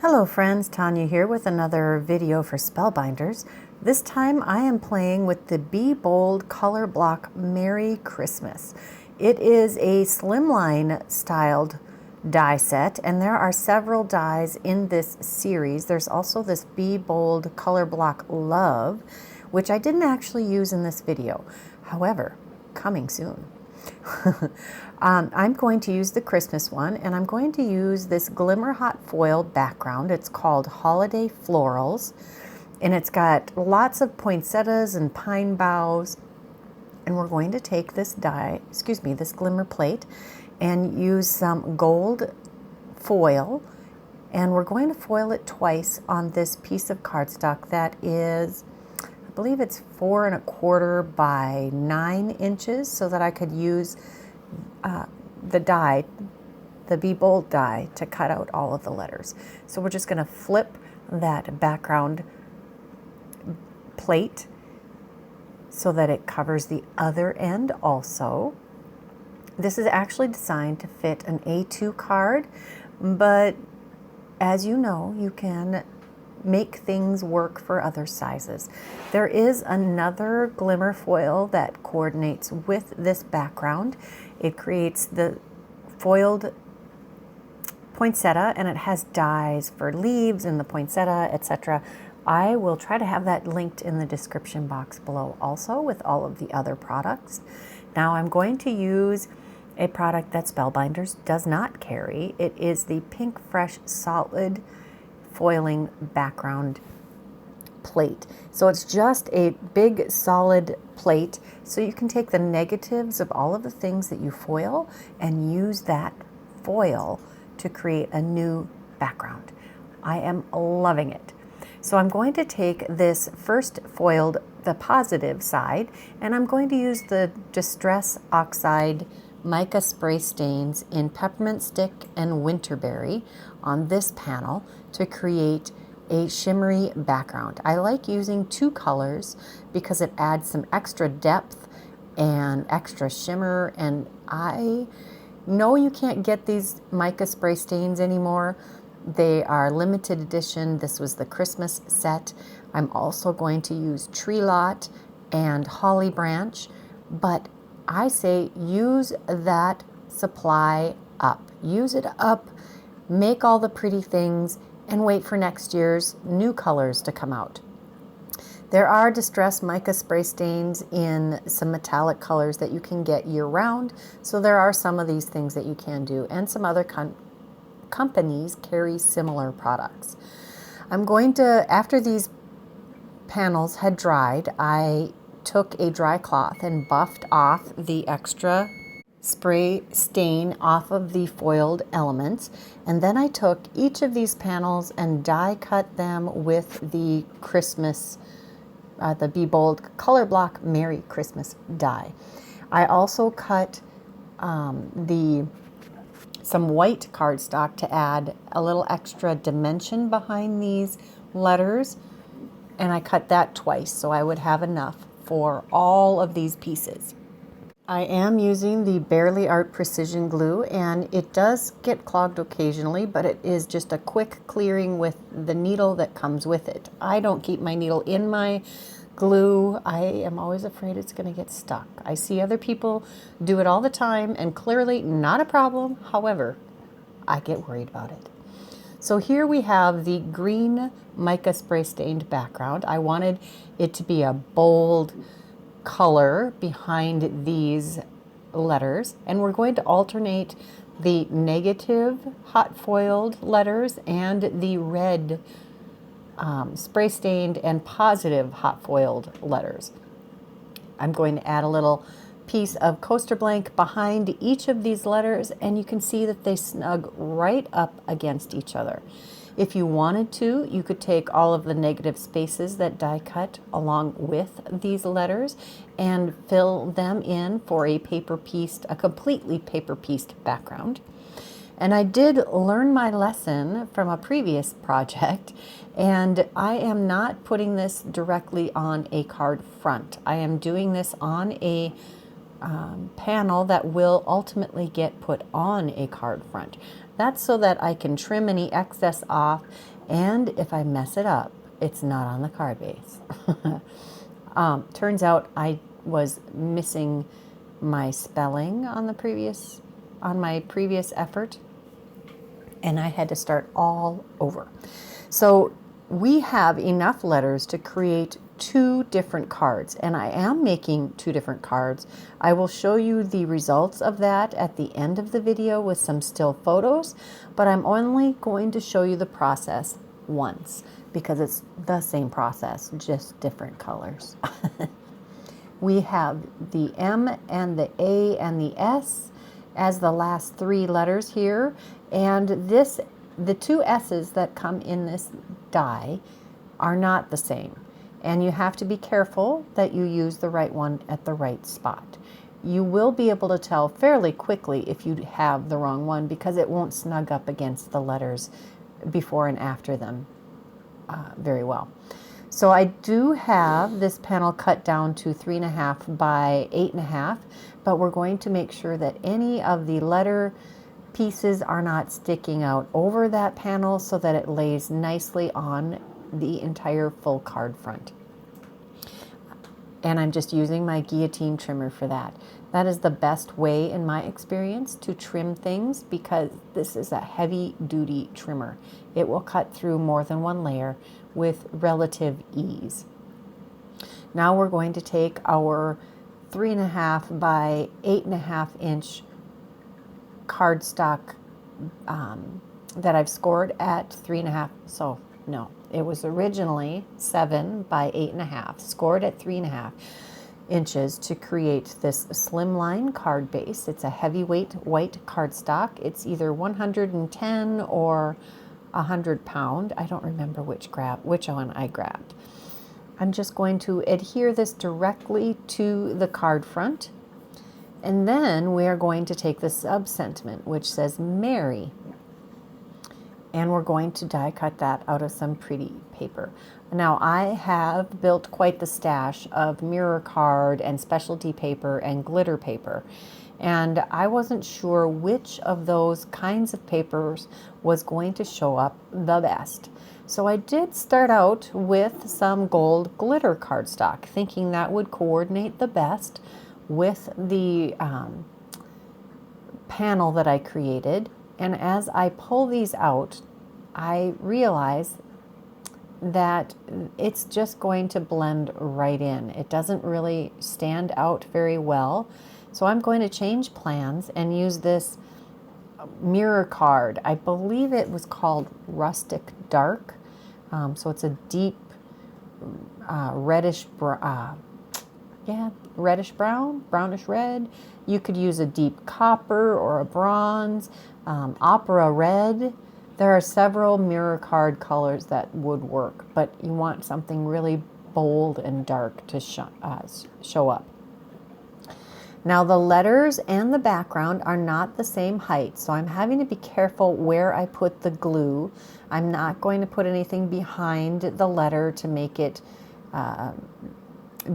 Hello friends, Tanya here with another video for Spellbinders. This time I am playing with the Be Bold color block Merry Christmas. It is a slimline styled die set, and there are several dies in this series. There's also this Be Bold color block Love, which I didn't actually use in this video. However, coming soon. I'm going to use the Christmas one, and I'm going to use this Glimmer hot foil background. It's called Holiday Florals, and it's got lots of poinsettias and pine boughs. And we're going to take this this Glimmer plate, and use some gold foil, and we're going to foil it twice on this piece of cardstock that is, I believe it's 4 1/4 by 9 inches, so that I could use the die, the Be Bold die, to cut out all of the letters. So we're just going to flip that background plate so that it covers the other end also. This is actually designed to fit an A2 card, but as you know, you can make things work for other sizes. There is another Glimmer foil that coordinates with this background. It creates the foiled poinsettia, and it has dies for leaves and the poinsettia, etc. I will try to have that linked in the description box below also, with all of the other products. Now I'm going to use a product that Spellbinders does not carry. It is the Pinkfresh solid foiling background plate. So it's just a big solid plate, so you can take the negatives of all of the things that you foil and use that foil to create a new background. I am loving it. So I'm going to take this first foiled, the positive side, and I'm going to use the Distress Oxide mica spray stains in Peppermint Stick and Winterberry on this panel to create a shimmery background. I like using 2 colors because it adds some extra depth and extra shimmer, and I know you can't get these mica spray stains anymore. They are limited edition. This was the Christmas set. I'm also going to use Tree Lot and Holly Branch, but I say use that supply up. Use it up, make all the pretty things, and wait for next year's new colors to come out. There are distressed mica spray stains in some metallic colors that you can get year-round, so there are some of these things that you can do, and some other companies carry similar products. I'm going to, after these panels had dried, I took a dry cloth and buffed off the extra spray stain off of the foiled elements, and then I took each of these panels and die cut them with the Christmas, the Be Bold color block Merry Christmas die. I also cut some white cardstock to add a little extra dimension behind these letters, and I cut that twice so I would have enough for all of these pieces. I am using the Barely Art Precision Glue, and it does get clogged occasionally, but it is just a quick clearing with the needle that comes with it. I don't keep my needle in my glue. I am always afraid it's going to get stuck. I see other people do it all the time, and clearly not a problem. However, I get worried about it. So here we have the green mica spray stained background. I wanted it to be a bold color behind these letters, and we're going to alternate the negative hot foiled letters and the red spray stained and positive hot foiled letters. I'm going to add a little piece of coaster blank behind each of these letters, and you can see that they snug right up against each other. If you wanted to, you could take all of the negative spaces that die cut along with these letters and fill them in for a completely paper pieced background. And I did learn my lesson from a previous project, and I am not putting this directly on a card front. I am doing this on a panel that will ultimately get put on a card front. That's so that I can trim any excess off, and if I mess it up, it's not on the card base. Turns out I was missing my spelling on my previous effort, and I had to start all over. So we have enough letters to create 2 different cards, and I am making 2 different cards. I will show you the results of that at the end of the video with some still photos, but I'm only going to show you the process once because it's the same process, just different colors. We have the M and the A and the S as the last 3 letters here, and the 2 S's that come in this die are not the same. And you have to be careful that you use the right one at the right spot. You will be able to tell fairly quickly if you have the wrong one because it won't snug up against the letters before and after them very well. So I do have this panel cut down to 3.5 by 8.5, but we're going to make sure that any of the letter pieces are not sticking out over that panel so that it lays nicely on the entire full card front. And I'm just using my guillotine trimmer for that. That is the best way in my experience to trim things because this is a heavy duty trimmer. It will cut through more than one layer with relative ease. Now we're going to take our 3.5 by 8.5 inch cardstock that I've scored at 3.5. So no, it was originally 7 by 8.5, scored at 3.5 inches to create this Slimline card base. It's a heavyweight white cardstock. It's either 110 or 100 pound. I don't remember which one I grabbed. I'm just going to adhere this directly to the card front. And then we are going to take the sub-sentiment, which says Mary. And we're going to die cut that out of some pretty paper. Now I have built quite the stash of mirror card and specialty paper and glitter paper. And I wasn't sure which of those kinds of papers was going to show up the best. So I did start out with some gold glitter cardstock, thinking that would coordinate the best with the panel that I created. And as I pull these out, I realize that it's just going to blend right in. It doesn't really stand out very well. So I'm going to change plans and use this mirror card. I believe it was called Rustic Dark. So it's a deep reddish brown, brownish red. You could use a deep copper or a bronze, opera red. There are several mirror card colors that would work, but you want something really bold and dark to show up. Now the letters and the background are not the same height, so I'm having to be careful where I put the glue. I'm not going to put anything behind the letter to make it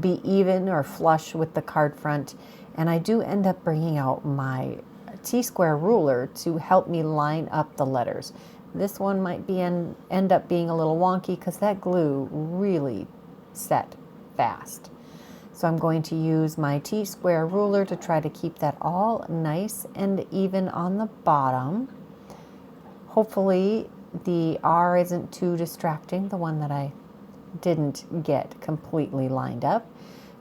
be even or flush with the card front. And I do end up bringing out my T-square ruler to help me line up the letters. This one might end up being a little wonky because that glue really set fast. So I'm going to use my T-square ruler to try to keep that all nice and even on the bottom. Hopefully the R isn't too distracting, the one that I didn't get completely lined up.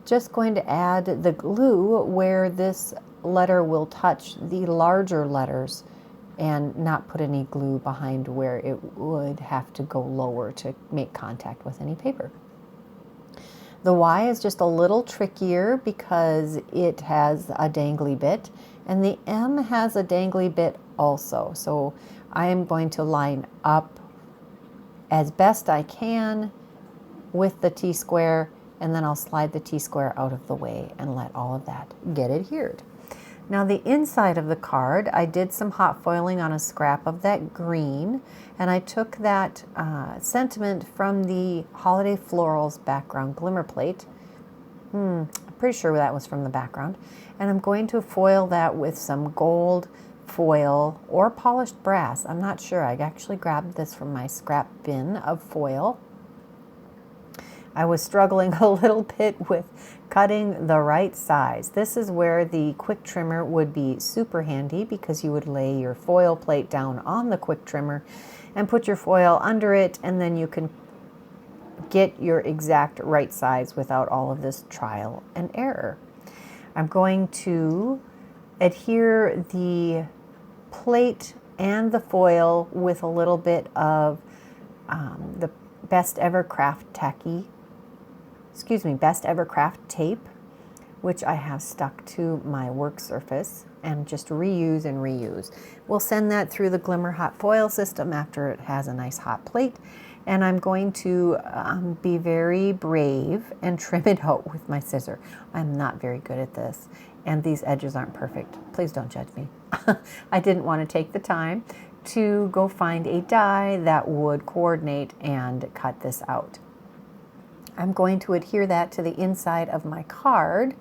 Just going to add the glue where this letter will touch the larger letters and not put any glue behind where it would have to go lower to make contact with any paper. The Y is just a little trickier because it has a dangly bit, and the M has a dangly bit also. So I am going to line up as best I can with the T-square, and then I'll slide the T-square out of the way and let all of that get adhered. Now the inside of the card, I did some hot foiling on a scrap of that green, and I took that sentiment from the Holiday Florals background glimmer plate. pretty sure that was from the background. And I'm going to foil that with some gold foil or polished brass. I'm not sure. I actually grabbed this from my scrap bin of foil. I was struggling a little bit with cutting the right size. This is where the quick trimmer would be super handy, because you would lay your foil plate down on the quick trimmer and put your foil under it, and then you can get your exact right size without all of this trial and error. I'm going to adhere the plate and the foil with a little bit of the Best Ever Craft tape, which I have stuck to my work surface, and just reuse and reuse. We'll send that through the Glimmer hot foil system after it has a nice hot plate, and I'm going to be very brave and trim it out with my scissor. I'm not very good at this, and these edges aren't perfect. Please don't judge me. I didn't want to take the time to go find a die that would coordinate and cut this out. I'm going to adhere that to the inside of my card,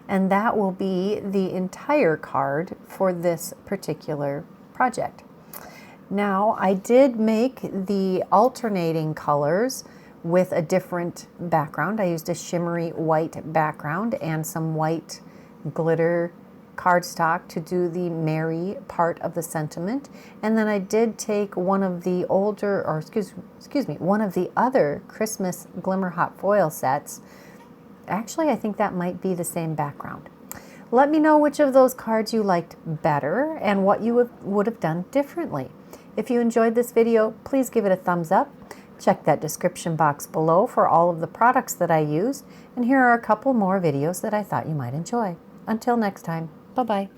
and that will be the entire card for this particular project. Now, I did make the alternating colors with a different background. I used a shimmery white background and some white glitter cardstock to do the merry part of the sentiment. And then I did take one of the older, or excuse me, one of the other Christmas Glimmer hot foil sets. Actually, I think that might be the same background. Let me know which of those cards you liked better and what you would have done differently. If you enjoyed this video, please give it a thumbs up. Check that description box below for all of the products that I used, and here are a couple more videos that I thought you might enjoy. Until next time, bye-bye.